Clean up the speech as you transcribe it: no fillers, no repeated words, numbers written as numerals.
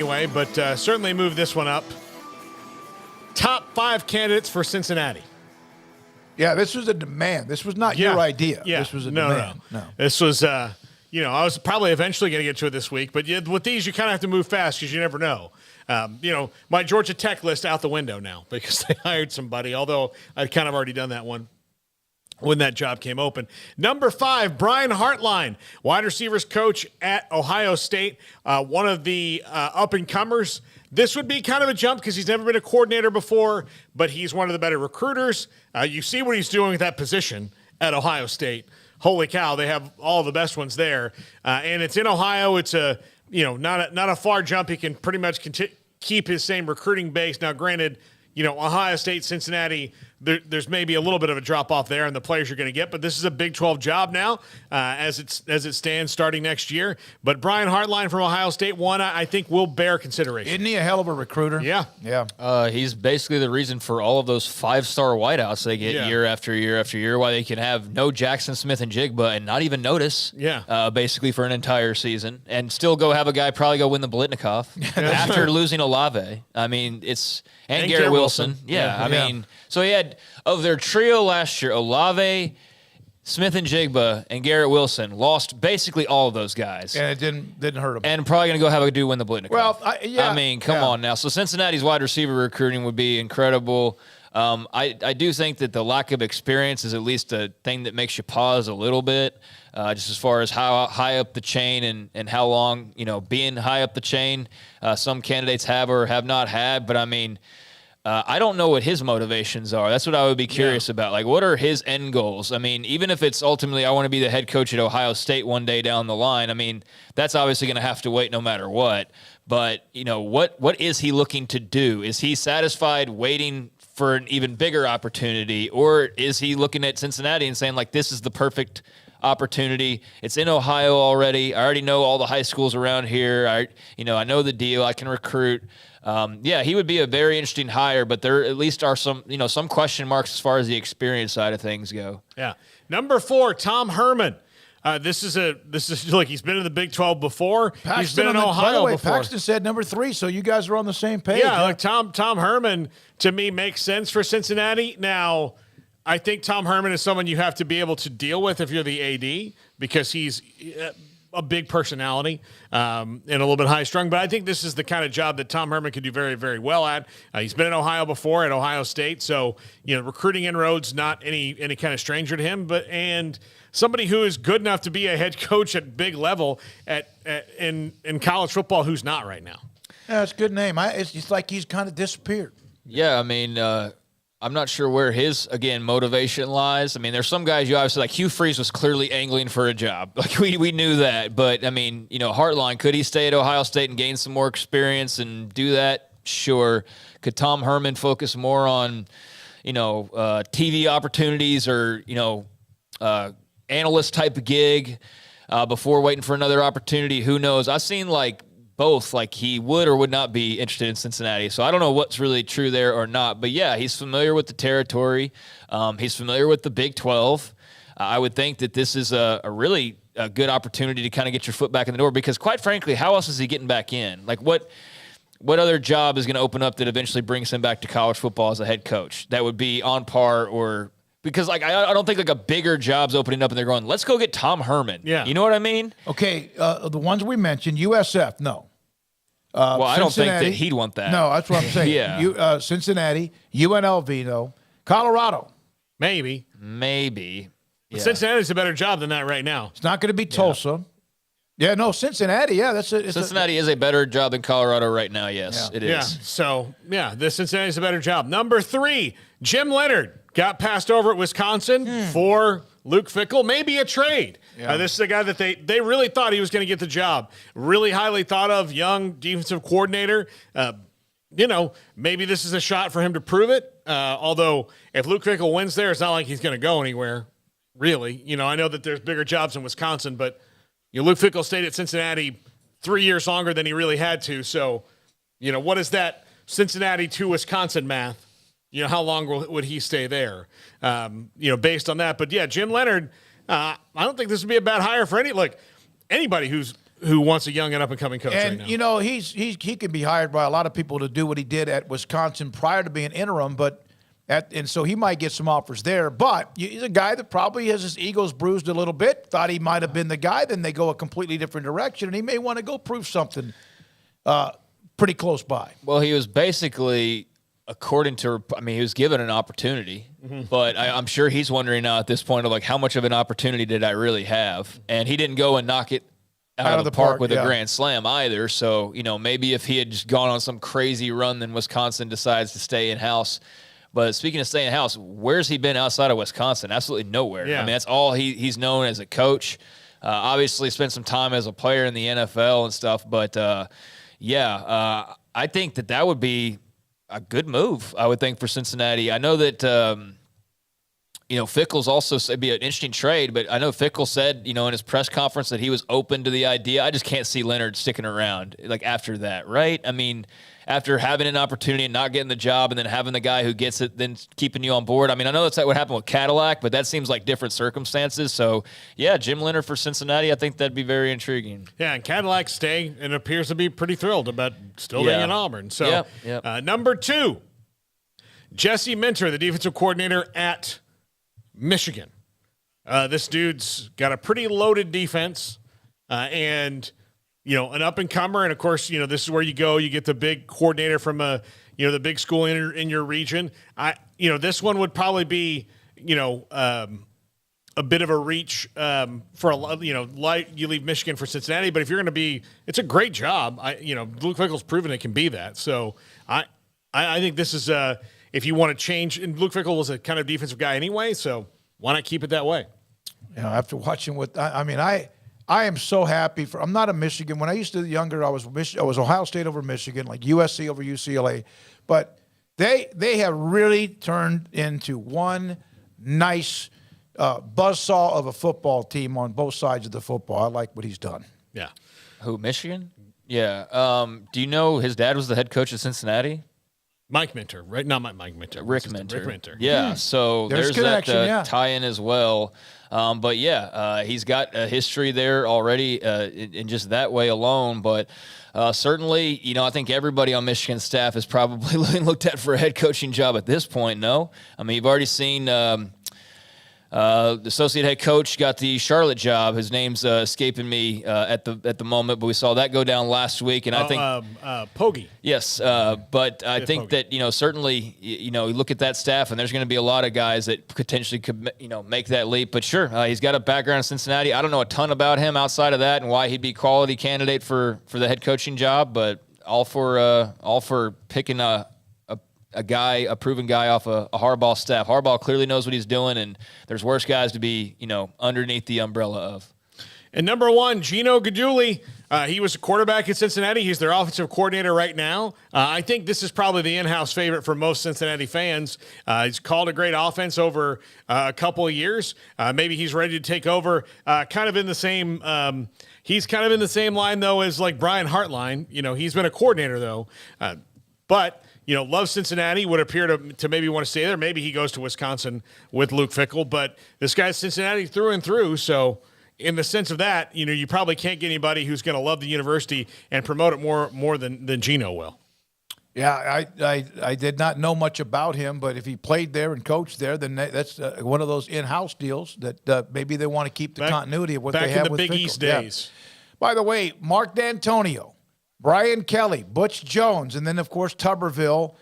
Anyway, but certainly move this one up. Top 5 candidates for Cincinnati. Yeah, this was a demand. This was not your idea. Yeah. This was a demand. No. This was, I was probably eventually going to get to it this week, but with these, you kind of have to move fast because you never know. My Georgia Tech list out the window now because they hired somebody, although I'd kind of already done that one when that job came open. Number 5, Brian Hartline, wide receivers coach at Ohio State, one of the up-and-comers. This would be kind of a jump because he's never been a coordinator before, but he's one of the better recruiters. You see what he's doing with that position at Ohio State. Holy cow, they have all the best ones there. And it's in Ohio. It's not a far jump. He can pretty much keep his same recruiting base. Now, granted, Ohio State, Cincinnati, there's maybe a little bit of a drop-off there in the players you're going to get, but this is a Big 12 job now as it stands starting next year. But Brian Hartline from Ohio State, one I think will bear consideration. Isn't he a hell of a recruiter? Yeah. He's basically the reason for all of those 5-star wideouts they get year after year after year, why they can have no Jackson Smith and Jigba and not even notice basically for an entire season and still have a guy probably go win the Blitnikoff after losing Olave. I mean, and Garrett Wilson. Yeah. I mean, so he had, of their trio last year, Olave, Smith and Jigba, and Garrett Wilson lost basically all of those guys. And it didn't hurt them. And probably going to go have a dude win the Blitnikoff. Well, I mean, come on now. So Cincinnati's wide receiver recruiting would be incredible. I do think that the lack of experience is at least a thing that makes you pause a little bit, just as far as how high up the chain and how long, being high up the chain some candidates have or have not had. But, I mean, I don't know what his motivations are. That's what I would be curious about. Like, what are his end goals? I mean, even if it's ultimately I want to be the head coach at Ohio State one day down the line, I mean, that's obviously going to have to wait no matter what. But, what is he looking to do? Is he satisfied waiting for an even bigger opportunity, or is he looking at Cincinnati and saying, like, this is the perfect opportunity? It's in Ohio already. I already know all the high schools around here. I know the deal. I can recruit. He would be a very interesting hire, but there at least are some question marks as far as the experience side of things go. Yeah. Number 4, Tom Herman. This is look, he's been in the Big 12 before. He's been in Ohio before. Paxton said number 3, so you guys are on the same page. Yeah, like Tom Herman to me makes sense for Cincinnati. Now, I think Tom Herman is someone you have to be able to deal with if you're the AD because he's a big personality and a little bit high-strung. But I think this is the kind of job that Tom Herman could do very, very well at. He's been in Ohio before at Ohio State, so recruiting inroads not any kind of stranger to him. And somebody who is good enough to be a head coach at big level in college football who's not right now. Yeah, it's a good name. It's like he's kind of disappeared. Yeah, I mean, I'm not sure where his, again, motivation lies. I mean, there's some guys you obviously, like Hugh Freeze was clearly angling for a job. Like, we knew that. But, I mean, Hartline, could he stay at Ohio State and gain some more experience and do that? Sure. Could Tom Herman focus more on, TV opportunities or, analyst type of gig before waiting for another opportunity? Who knows? I've seen, both, he would or would not be interested in Cincinnati. So I don't know what's really true there or not. But, yeah, he's familiar with the territory. He's familiar with the Big 12. I would think that this is a really good opportunity to kind of get your foot back in the door because, quite frankly, how else is he getting back in? Like, what other job is going to open up that eventually brings him back to college football as a head coach that would be on par or – because, I don't think, a bigger job's opening up and they're going, let's go get Tom Herman. Yeah. You know what I mean? Okay, the ones we mentioned, USF, no. Well, I don't think that he'd want that. No, that's what I'm saying. Yeah. Cincinnati, UNLV, no. Colorado. Maybe. Yeah. Cincinnati's a better job than that right now. It's not going to be Tulsa. Yeah, no, Cincinnati, yeah. Cincinnati is a better job than Colorado right now, yes, it is. Yeah, so, the Cincinnati's a better job. Number 3, Jim Leonhard got passed over at Wisconsin for Luke Fickell. Maybe a trade. Yeah. This is a guy that they really thought he was going to get the job. Really highly thought of, young defensive coordinator. Maybe this is a shot for him to prove it. Although, if Luke Fickell wins there, it's not like he's going to go anywhere, really. I know that there's bigger jobs in Wisconsin, but Luke Fickell stayed at Cincinnati 3 years longer than he really had to. So, what is that Cincinnati to Wisconsin math? How long would he stay there? Based on that. But, yeah, Jim Leonhard, I don't think this would be a bad hire for anybody who's who wants a young and up-and-coming coach right now. And, you know, he can be hired by a lot of people to do what he did at Wisconsin prior to being interim, and so he might get some offers there. But he's a guy that probably has his egos bruised a little bit, thought he might have been the guy, then they go a completely different direction, and he may want to go prove something pretty close by. Well, he was basically, according to, I mean, he was given an opportunity, but I'm sure he's wondering now at this point of like, how much of an opportunity did I really have? And he didn't go and knock it out of the park with a grand slam either. So, you know, maybe if he had just gone on some crazy run, then Wisconsin decides to stay in-house. But speaking of staying in-house, where's he been outside of Wisconsin? Absolutely nowhere. Yeah. I mean, that's all he's known as a coach. Obviously spent some time as a player in the NFL and stuff. But, I think that would be a good move, I would think, for Cincinnati. I know that Fickle's also it'd be an interesting trade, but I know Fickle said, in his press conference that he was open to the idea. I just can't see Leonhard sticking around like after that, right? I mean, after having an opportunity and not getting the job and then having the guy who gets it then keeping you on board. I mean, I know that's what happened with Cadillac, but that seems like different circumstances. So, yeah, Jim Leonhard for Cincinnati, I think that'd be very intriguing. Yeah, and Cadillac staying and appears to be pretty thrilled about still being in Auburn. So, number 2, Jesse Minter, the defensive coordinator at Michigan. This dude's got a pretty loaded defense and, an up-and-comer. And, of course, this is where you go. You get the big coordinator from, the big school in your region. This one would probably be, a bit of a reach for a lot, you leave Michigan for Cincinnati. But if you're going to be – it's a great job. Luke Fickell's proven it can be that. So I think this is if you want to change, and Luke Fickell was a kind of defensive guy anyway, so why not keep it that way? After watching I am so happy for. I'm not a Michigan. When I used to be younger, I was Ohio State over Michigan, like USC over UCLA, but they have really turned into one nice buzzsaw of a football team on both sides of the football. I like what he's done. Yeah. Who, Michigan? Yeah. Do you know his dad was the head coach of Cincinnati? Mike Minter, right? Not Mike Minter. Rick Minter. Rick Minter. Yeah, so there's that tie-in as well. But he's got a history there already in just that way alone. But certainly, I think everybody on Michigan's staff is probably looked at for a head coaching job at this point, no? I mean, you've already seen the associate head coach got the Charlotte job. His name's escaping me at the moment, but we saw that go down last week. And I think Pogge. Yes, but I think Pogge. that certainly you look at that staff, and there's going to be a lot of guys that potentially could make that leap. But sure, he's got a background in Cincinnati. I don't know a ton about him outside of that and why he'd be a quality candidate for the head coaching job. But all for picking a proven guy off a Harbaugh staff. Harbaugh clearly knows what he's doing, and there's worse guys to be, underneath the umbrella of. And number 1, Gino Guidugli. He was a quarterback at Cincinnati. He's their offensive coordinator right now. I think this is probably the in-house favorite for most Cincinnati fans. He's called a great offense over a couple of years. Maybe he's ready to take over. Kind of in the same. He's kind of in the same line though as like Brian Hartline. He's been a coordinator though, but. Loves Cincinnati, would appear to maybe want to stay there. Maybe he goes to Wisconsin with Luke Fickell, but this guy's Cincinnati through and through. So in the sense of that, you probably can't get anybody who's going to love the university and promote it more than Gino will. Yeah, I did not know much about him, but if he played there and coached there, then that's one of those in-house deals that maybe they want to keep the continuity of what they have with back in the Big Fickell. East days. Yeah. By the way, Mark D'Antonio, Brian Kelly, Butch Jones, and then, of course, Tuberville